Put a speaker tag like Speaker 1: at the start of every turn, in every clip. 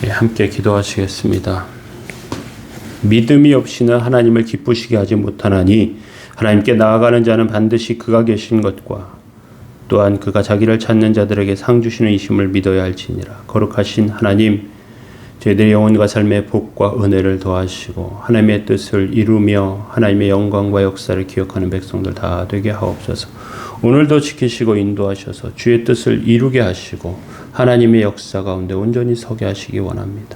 Speaker 1: 함께 기도하시겠습니다. 믿음이 없이는 하나님을 기쁘시게 하지 못하나니 하나님께 나아가는 자는 반드시 그가 계신 것과 또한 그가 자기를 찾는 자들에게 상 주시는 이심을 믿어야 할지니라. 거룩하신 하나님, 저희들의 영혼과 삶의 복과 은혜를 더하시고 하나님의 뜻을 이루며 하나님의 영광과 역사를 기억하는 백성들 다 되게 하옵소서. 오늘도 지키시고 인도하셔서 주의 뜻을 이루게 하시고 하나님의 역사 가운데 온전히 서게 하시기 원합니다.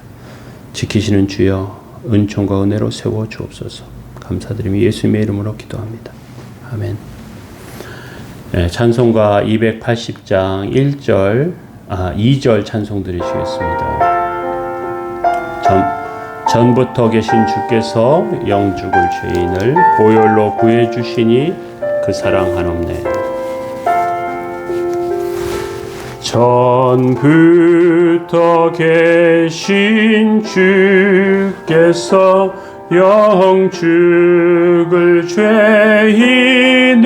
Speaker 1: 지키시는 주여 은총과 은혜로 세워 주옵소서. 감사드리며 예수님의 이름으로 기도합니다. 아멘. 네, 찬송가 280장 2절 찬송 드리시겠습니다. 전부터 계신 주께서 영죽을 죄인을 보혈로 구해 주시니 그 사랑 한없네. 전부터 계신 주께서 영죽을 죄인을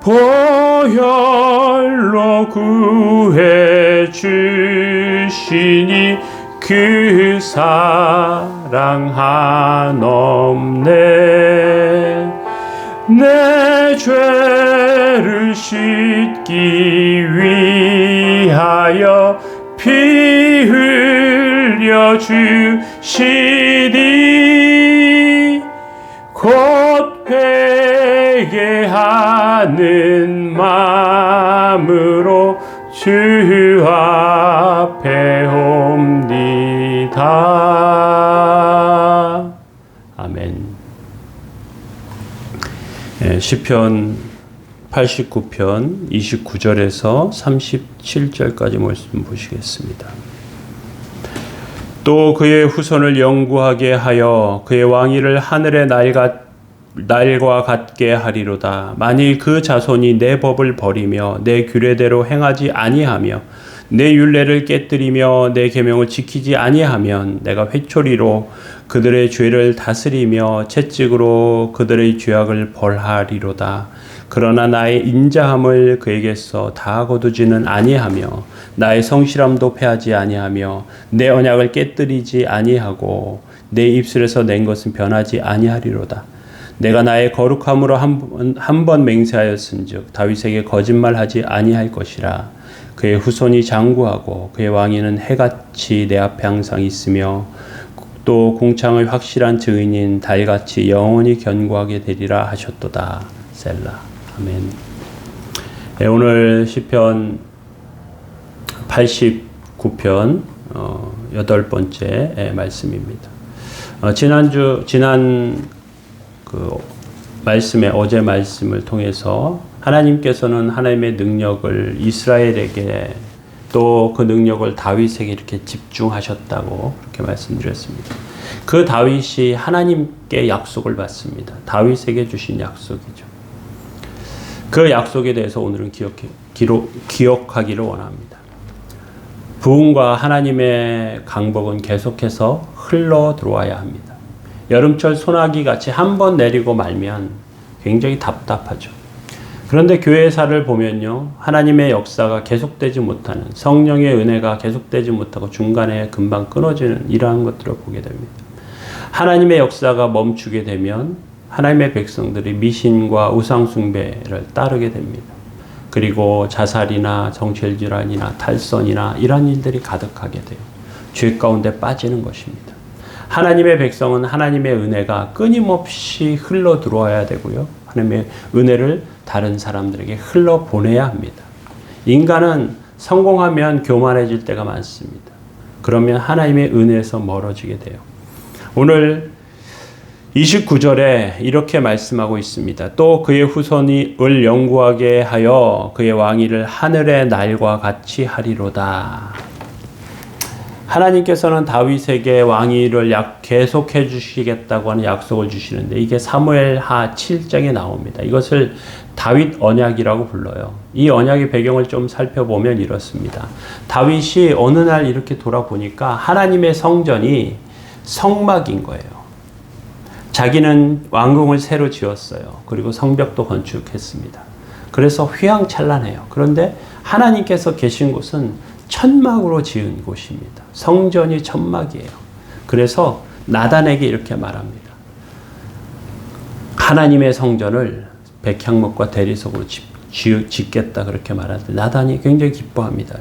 Speaker 1: 보혈로 구해 주시니 그 사랑 한없네. 내 죄를 씻기 위하여 피 흘려 주시니 곧 회개하는 마음으로 주 앞에 옵니다. 아멘. 시편 89편 29절에서 37절까지 말씀 보시겠습니다. 또 그의 후손을 영구하게 하여 그의 왕위를 하늘의 날과 같게 하리로다. 만일 그 자손이 내 법을 버리며 내 규례대로 행하지 아니하며 내 율례를 깨뜨리며 내 계명을 지키지 아니하면 내가 회초리로 그들의 죄를 다스리며 채찍으로 그들의 죄악을 벌하리로다. 그러나 나의 인자함을 그에게서 다 거두지는 아니하며 나의 성실함도 패하지 아니하며 내 언약을 깨뜨리지 아니하고 내 입술에서 낸 것은 변하지 아니하리로다. 내가 나의 거룩함으로 한 번 맹세하였은즉 다윗에게 거짓말하지 아니할 것이라. 그의 후손이 장구하고 그의 왕위는 해같이 내 앞에 항상 있으며 또 공창의 확실한 증인인 달같이 영원히 견고하게 되리라 하셨도다. 셀라. 아멘. 네, 오늘 시편 89편 8번째 말씀입니다. 지난 어제 말씀을 통해서 하나님께서는 하나님의 능력을 이스라엘에게 또 그 능력을 다윗에게 이렇게 집중하셨다고 그렇게 말씀드렸습니다. 그 다윗이 하나님께 약속을 받습니다. 다윗에게 주신 약속이죠. 그 약속에 대해서 오늘은 기억하기를 원합니다. 부흥과 하나님의 강복은 계속해서 흘러 들어와야 합니다. 여름철 소나기 같이 한 번 내리고 말면 굉장히 답답하죠. 그런데 교회사를 보면요, 하나님의 역사가 계속되지 못하는, 성령의 은혜가 계속되지 못하고 중간에 금방 끊어지는 이러한 것들을 보게 됩니다. 하나님의 역사가 멈추게 되면 하나님의 백성들이 미신과 우상숭배를 따르게 됩니다. 그리고 자살이나 정체질환이나 탈선이나 이런 일들이 가득하게 돼요. 죄 가운데 빠지는 것입니다. 하나님의 백성은 하나님의 은혜가 끊임없이 흘러 들어와야 되고요. 하나님의 은혜를 다른 사람들에게 흘러 보내야 합니다. 인간은 성공하면 교만해질 때가 많습니다. 그러면 하나님의 은혜에서 멀어지게 돼요. 오늘 29절에 이렇게 말씀하고 있습니다. 또 그의 후손을 영구하게 하여 그의 왕위를 하늘의 날과 같이 하리로다. 하나님께서는 다윗에게 왕위를 계속해 주시겠다고 하는 약속을 주시는데 이게 사무엘하 7장에 나옵니다. 이것을 다윗 언약이라고 불러요. 이 언약의 배경을 좀 살펴보면 이렇습니다. 다윗이 어느 날 이렇게 돌아보니까 하나님의 성전이 성막인 거예요. 자기는 왕궁을 새로 지었어요. 그리고 성벽도 건축했습니다. 그래서 휘황찬란해요. 그런데 하나님께서 계신 곳은 천막으로 지은 곳입니다. 성전이 천막이에요. 그래서 나단에게 이렇게 말합니다. 하나님의 성전을 백향목과 대리석으로 짓겠다 그렇게 말하는데 나단이 굉장히 기뻐합니다.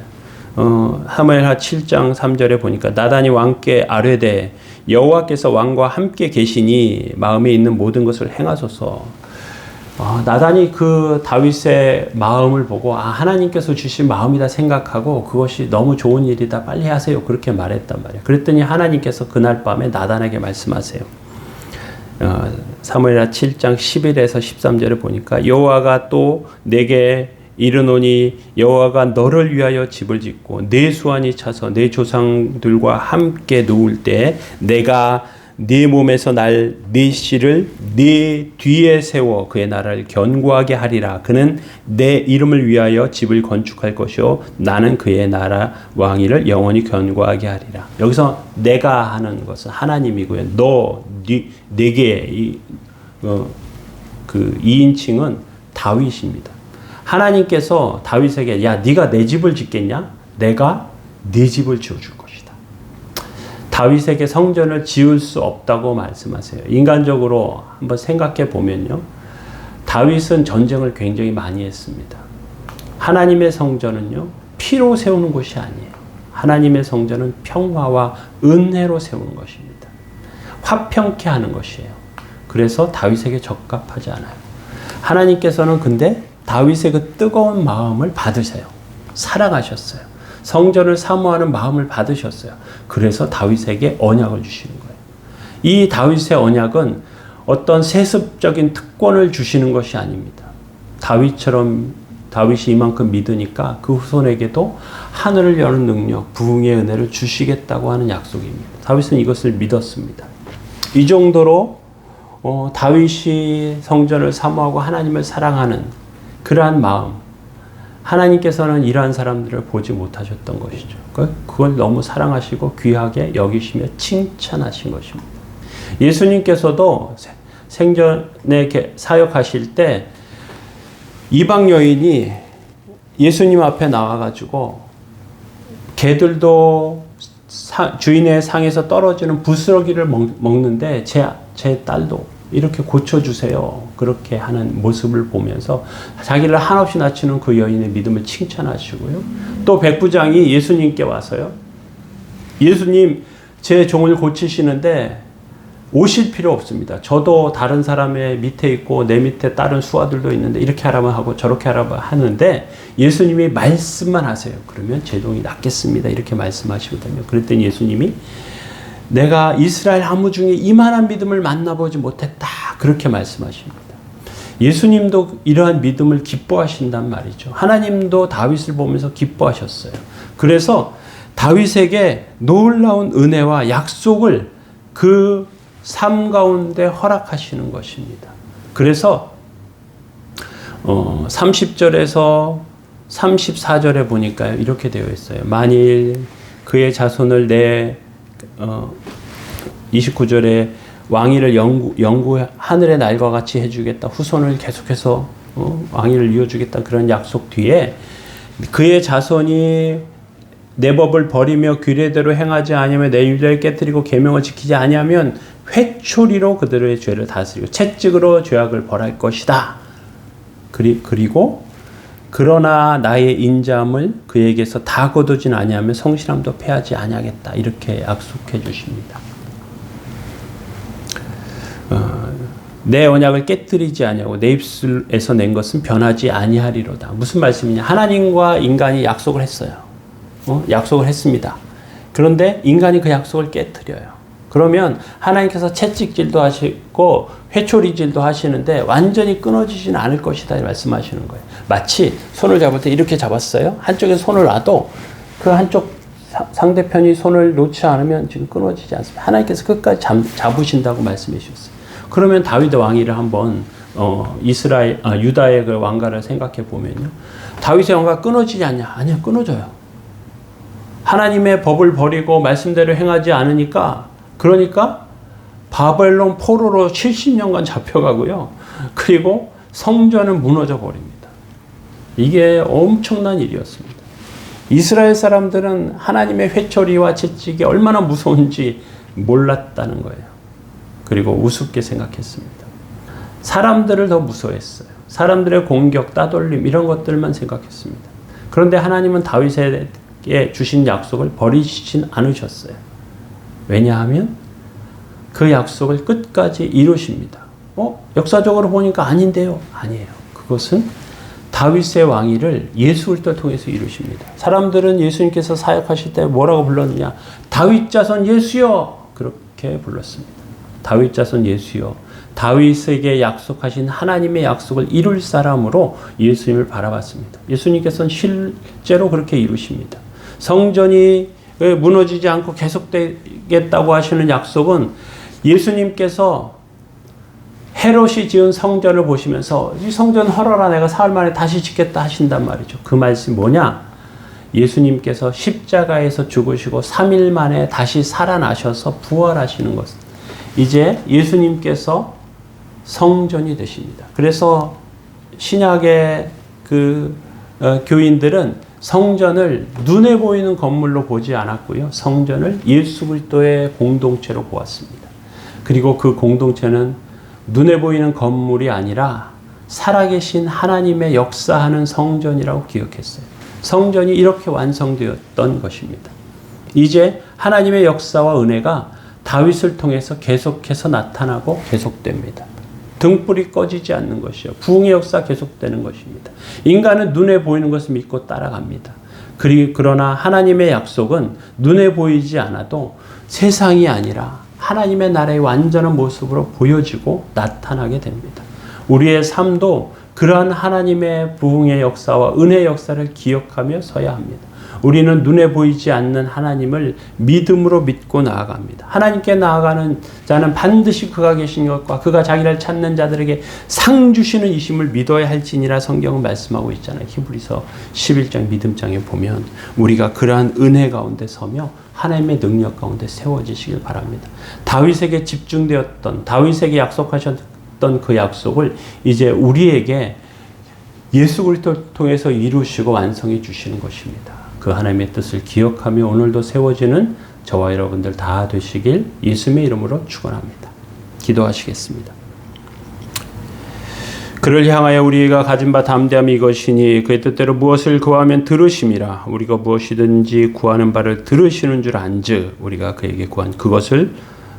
Speaker 1: 사무엘하 7장 3절에 보니까 나단이 왕께 아뢰되 여호와께서 왕과 함께 계시니 마음에 있는 모든 것을 행하소서. 나단이 그 다윗의 마음을 보고 하나님께서 주신 마음이다 생각하고 그것이 너무 좋은 일이다 빨리 하세요 그렇게 말했단 말이에요. 그랬더니 하나님께서 그날 밤에 나단에게 말씀하세요. 사무엘하 7장 11에서 13절에 보니까 여호와가 또 내게 이르노니 여호와가 너를 위하여 집을 짓고 내 수완이 차서 내 조상들과 함께 누울 때 내가 네 몸에서 날 네 씨를 네 뒤에 세워 그의 나라를 견고하게 하리라. 그는 내 이름을 위하여 집을 건축할 것이요 나는 그의 나라 왕위를 영원히 견고하게 하리라. 여기서 내가 하는 것은 하나님이고요. 내게 그 2인칭은 다윗입니다. 하나님께서 다윗에게 야 네가 내 집을 짓겠냐? 내가 네 집을 지어줄 것이다. 다윗에게 성전을 지을 수 없다고 말씀하세요. 인간적으로 한번 생각해 보면요. 다윗은 전쟁을 굉장히 많이 했습니다. 하나님의 성전은요. 피로 세우는 곳이 아니에요. 하나님의 성전은 평화와 은혜로 세우는 것입니다. 화평케 하는 것이에요. 그래서 다윗에게 적합하지 않아요. 하나님께서는 근데 다윗의 그 뜨거운 마음을 받으세요. 사랑하셨어요. 성전을 사모하는 마음을 받으셨어요. 그래서 다윗에게 언약을 주시는 거예요. 이 다윗의 언약은 어떤 세습적인 특권을 주시는 것이 아닙니다. 다윗이 이만큼 믿으니까 그 후손에게도 하늘을 여는 능력, 부흥의 은혜를 주시겠다고 하는 약속입니다. 다윗은 이것을 믿었습니다. 이 정도로 다윗이 성전을 사모하고 하나님을 사랑하는 그러한 마음, 하나님께서는 이러한 사람들을 보지 못하셨던 것이죠. 그걸 너무 사랑하시고 귀하게 여기시며 칭찬하신 것입니다. 예수님께서도 생전에 사역하실 때 이방 여인이 예수님 앞에 나와가지고 개들도 주인의 상에서 떨어지는 부스러기를 먹는데 제 딸도 이렇게 고쳐주세요. 그렇게 하는 모습을 보면서 자기를 한없이 낮추는 그 여인의 믿음을 칭찬하시고요. 또 백부장이 예수님께 와서요. 예수님 제 종을 고치시는데 오실 필요 없습니다. 저도 다른 사람의 밑에 있고 내 밑에 다른 수하들도 있는데 이렇게 하라면 하고 저렇게 하라면 하는데 예수님이 말씀만 하세요. 그러면 제 종이 낫겠습니다. 이렇게 말씀하시거든요. 그랬더니 예수님이 내가 이스라엘 아무 중에 이만한 믿음을 만나보지 못했다. 그렇게 말씀하십니다. 예수님도 이러한 믿음을 기뻐하신단 말이죠. 하나님도 다윗을 보면서 기뻐하셨어요. 그래서 다윗에게 놀라운 은혜와 약속을 그 삶 가운데 허락하시는 것입니다. 그래서 30절에서 34절에 보니까 이렇게 되어 있어요. 만일 그의 자손을 29절에 왕위를 영구 하늘의 날과 같이 해주겠다. 후손을 계속해서 왕위를 이어주겠다. 그런 약속 뒤에 그의 자손이 내 법을 버리며 규례대로 행하지 아니하며 내 율례를 깨뜨리고 계명을 지키지 아니하면 회초리로 그들의 죄를 다스리고 채찍으로 죄악을 벌할 것이다. 그리고 그러나 나의 인자함을 그에게서 다 거두진 아니하며 성실함도 패하지 아니하겠다. 이렇게 약속해 주십니다. 내 언약을 깨뜨리지 아니하고 내 입술에서 낸 것은 변하지 아니하리로다. 무슨 말씀이냐? 하나님과 인간이 약속을 했어요. 약속을 했습니다. 그런데 인간이 그 약속을 깨뜨려요. 그러면 하나님께서 채찍질도 하시고 회초리질도 하시는데 완전히 끊어지지는 않을 것이다 말씀하시는 거예요. 마치 손을 잡을 때 이렇게 잡았어요. 한쪽에 손을 놔도 그 한쪽 상대편이 손을 놓지 않으면 지금 끊어지지 않습니다. 하나님께서 끝까지 잡으신다고 말씀해 주셨어요. 그러면 다윗의 왕위를 한번 유다의 그 왕가를 생각해 보면요. 다윗의 왕가가 끊어지지 않냐? 아니요, 끊어져요. 하나님의 법을 버리고 말씀대로 행하지 않으니까 그러니까 바벨론 포로로 70년간 잡혀가고요. 그리고 성전은 무너져 버립니다. 이게 엄청난 일이었습니다. 이스라엘 사람들은 하나님의 회초리와 채찍이 얼마나 무서운지 몰랐다는 거예요. 그리고 우습게 생각했습니다. 사람들을 더 무서워했어요. 사람들의 공격, 따돌림 이런 것들만 생각했습니다. 그런데 하나님은 다윗에게 주신 약속을 버리시진 않으셨어요. 왜냐하면 그 약속을 끝까지 이루십니다. 역사적으로 보니까 아닌데요. 아니에요. 그것은 다윗의 왕위를 예수 그리스도를 통해서 이루십니다. 사람들은 예수님께서 사역하실 때 뭐라고 불렀느냐? 다윗 자손 예수여! 그렇게 불렀습니다. 다윗 자손 예수여. 다윗에게 약속하신 하나님의 약속을 이룰 사람으로 예수님을 바라봤습니다. 예수님께서는 실제로 그렇게 이루십니다. 성전이 무너지지 않고 계속되겠다고 하시는 약속은 예수님께서 헤롯이 지은 성전을 보시면서 이 성전 헐어라 내가 사흘 만에 다시 짓겠다 하신단 말이죠. 그 말씀이 뭐냐? 예수님께서 십자가에서 죽으시고 3일 만에 다시 살아나셔서 부활하시는 것. 이제 예수님께서 성전이 되십니다. 그래서 신약의 교인들은 성전을 눈에 보이는 건물로 보지 않았고요. 성전을 예수 그리스도의 공동체로 보았습니다. 그리고 그 공동체는 눈에 보이는 건물이 아니라 살아계신 하나님의 역사하는 성전이라고 기억했어요. 성전이 이렇게 완성되었던 것입니다. 이제 하나님의 역사와 은혜가 다윗을 통해서 계속해서 나타나고 계속됩니다. 등불이 꺼지지 않는 것이요. 부흥의 역사 계속되는 것입니다. 인간은 눈에 보이는 것을 믿고 따라갑니다. 그러나 하나님의 약속은 눈에 보이지 않아도 세상이 아니라 하나님의 나라의 완전한 모습으로 보여지고 나타나게 됩니다. 우리의 삶도 그러한 하나님의 부흥의 역사와 은혜의 역사를 기억하며 서야 합니다. 우리는 눈에 보이지 않는 하나님을 믿음으로 믿고 나아갑니다. 하나님께 나아가는 자는 반드시 그가 계신 것과 그가 자기를 찾는 자들에게 상 주시는 이심을 믿어야 할지니라 성경은 말씀하고 있잖아요. 히브리서 11장 믿음장에 보면 우리가 그러한 은혜 가운데 서며 하나님의 능력 가운데 세워지시길 바랍니다. 다윗에게 집중되었던, 다윗에게 약속하셨던 그 약속을 이제 우리에게 예수 그리스도를 통해서 이루시고 완성해 주시는 것입니다. 그 하나님의 뜻을 기억하며 오늘도 세워지는 저와 여러분들 다 되시길 예수님의 이름으로 축원합니다. 기도하시겠습니다. 그를 향하여 우리가 가진 바 담대함이 이것이니 그의 뜻대로 무엇을 구하면 들으심이라. 우리가 무엇이든지 구하는 바를 들으시는 줄 안즉 우리가 그에게 구한 그것을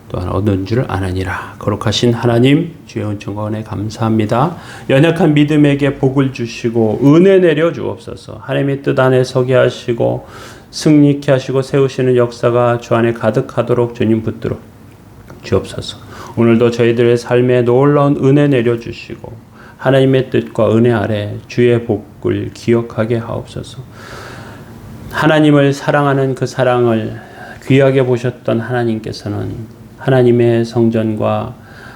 Speaker 1: 또한 얻은 줄 아나니라. 거룩하신 하나님 주의 은총과 은혜 감사합니다. 연약한 믿음에게 복을 주시고 은혜 내려 주옵소서. 하나님의 뜻 안에 서게 하시고 승리케 하시고 세우시는 역사가 주 안에 가득하도록 주님 붙들어 주옵소서. 오늘도 저희들의 삶에 놀라운 은혜 내려 주시고 하나님의 뜻과 은혜 아래 주의 복을 기억하게 하옵소서. 하나님을 사랑하는 그 사랑을 귀하게 보셨던 하나님께서는 하나님의 성전과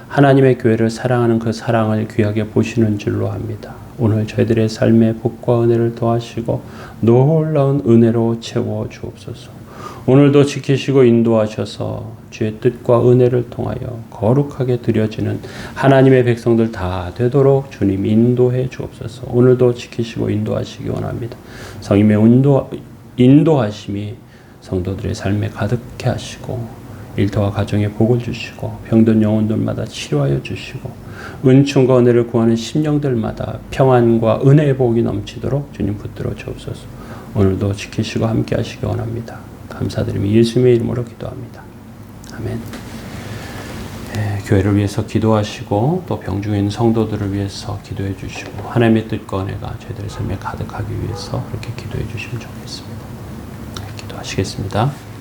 Speaker 1: 하나님의 교회를 사랑하는 그 사랑을 귀하게 보시는 줄로 압니다. 오늘 저희들의 삶에 복과 은혜를 더하시고 놀라운 은혜로 채워 주옵소서. 오늘도 지키시고 인도하셔서 주의 뜻과 은혜를 통하여 거룩하게 드려지는 하나님의 백성들 다 되도록 주님 인도해 주옵소서. 오늘도 지키시고 인도하시기 원합니다. 성님의 인도하심이 성도들의 삶에 가득해 하시고 일터와 가정에 복을 주시고 병든 영혼들마다 치료하여 주시고 은총과 은혜를 구하는 심령들마다 평안과 은혜의 복이 넘치도록 주님 붙들어 주옵소서. 오늘도 지키시고 함께 하시기 원합니다. 감사드리며 예수님의 이름으로 기도합니다. 아멘. 교회를 위해서 기도하시고 또 병중에 있는 성도들을 위해서 기도해 주시고 하나님의 뜻과 은혜가 저희들의 삶에 가득하기 위해서 그렇게 기도해 주시면 좋겠습니다. 기도하시겠습니다.